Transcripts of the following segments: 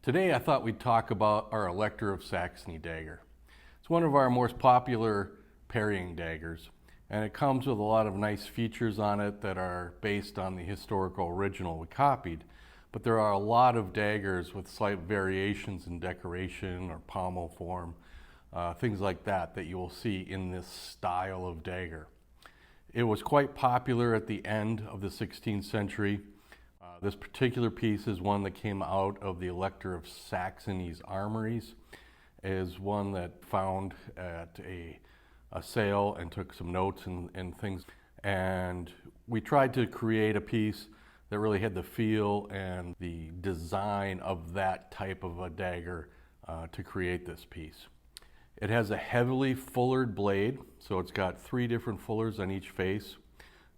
Today I thought we'd talk about our Elector of Saxony dagger. It's one of our most popular parrying daggers, and it comes with a lot of nice features on it that are based on the historical original we copied. But there are a lot of daggers with slight variations in decoration or pommel form, things like that you will see in this style of dagger. It was quite popular at the end of the 16th century. This particular piece is one that came out of the Elector of Saxony's armories, is one that found at a sale and took some notes and things. And we tried to create a piece that really had the feel and the design of that type of a dagger to create this piece. It has a heavily fullered blade, so it's got 3 different fullers on each face,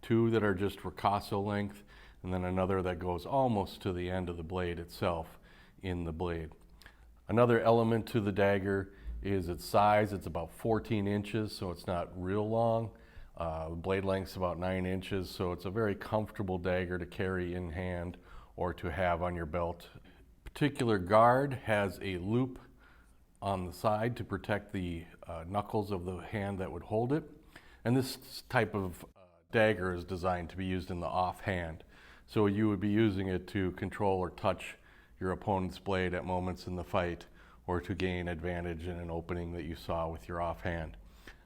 2 that are just ricasso length, and then another that goes almost to the end of the blade itself in the blade. Another element to the dagger is its size. It's about 14 inches, so it's not real long. The blade length's about 9 inches, so it's a very comfortable dagger to carry in hand or to have on your belt. Particular guard has a loop on the side to protect the knuckles of the hand that would hold it. And this type of dagger is designed to be used in the offhand. So you would be using it to control or touch your opponent's blade at moments in the fight or to gain advantage in an opening that you saw with your offhand.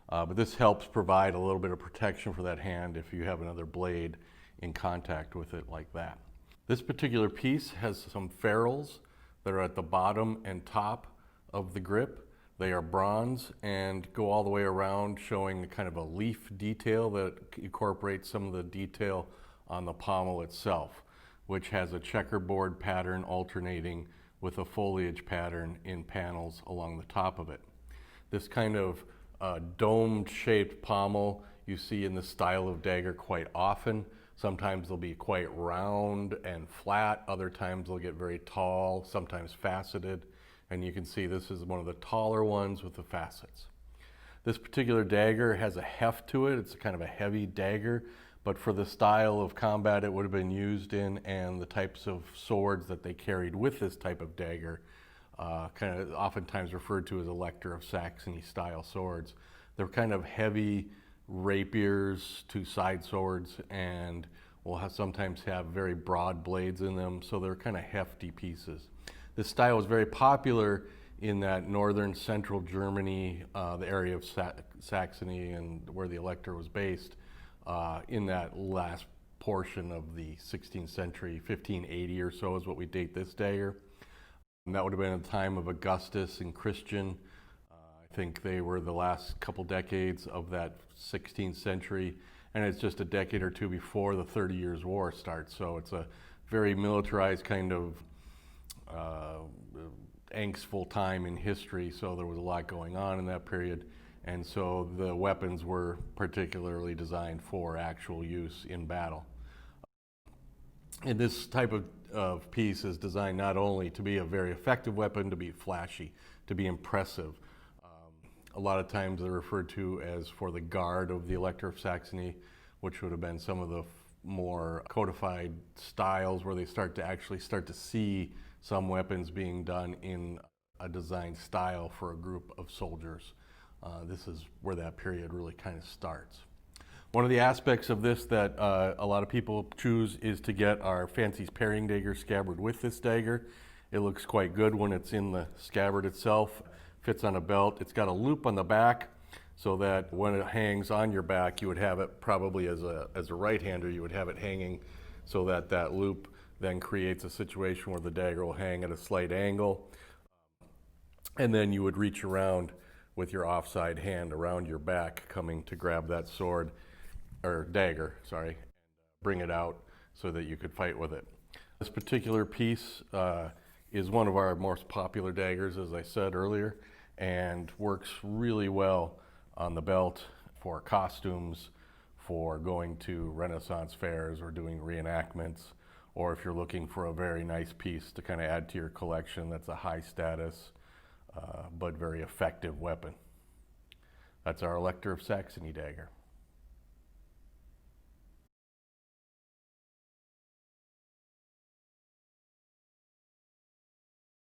But this helps provide a little bit of protection for that hand if you have another blade in contact with it like that. This particular piece has some ferrules that are at the bottom and top of the grip. They are bronze and go all the way around, showing kind of a leaf detail that incorporates some of the detail on the pommel itself, which has a checkerboard pattern alternating with a foliage pattern in panels along the top of it. This kind of domed shaped pommel you see in this style of dagger quite often. Sometimes they'll be quite round and flat, other times they'll get very tall, sometimes faceted, and you can see this is one of the taller ones with the facets. This particular dagger has a heft to it. It's kind of a heavy dagger, but for the style of combat it would have been used in and the types of swords that they carried with this type of dagger, kind of oftentimes referred to as Elector of Saxony style swords. They're kind of heavy rapiers to side swords and will sometimes have very broad blades in them, so they're kind of hefty pieces. This style was very popular in that northern central Germany, the area of Saxony and where the Elector was based, in that last portion of the 16th century, 1580 or so is what we date this dagger. And that would have been at the time of Augustus and Christian. I think they were the last couple decades of that 16th century, and it's just a decade or two before the 30 Years' War starts. So it's a very militarized kind of angstful time in history, so there was a lot going on in that period. And so the weapons were particularly designed for actual use in battle. And this type of piece is designed not only to be a very effective weapon, to be flashy, to be impressive. A lot of times they're referred to as for the guard of the Elector of Saxony, which would have been some of the more codified styles where they start to see some weapons being done in a design style for a group of soldiers. This is where that period really kind of starts. One of the aspects of this that a lot of people choose is to get our Saxony Parrying Dagger scabbard with this dagger. It looks quite good when it's in the scabbard itself. Fits on a belt. It's got a loop on the back so that when it hangs on your back, you would have it probably as a right-hander, you would have it hanging so that that loop then creates a situation where the dagger will hang at a slight angle. And then you would reach around with your offside hand around your back coming to grab that sword, or dagger, sorry, and bring it out so that you could fight with it. This particular piece is one of our most popular daggers, as I said earlier, and works really well on the belt for costumes, for going to Renaissance fairs or doing reenactments, or if you're looking for a very nice piece to kind of add to your collection that's a high status but very effective weapon. That's our Elector of Saxony dagger.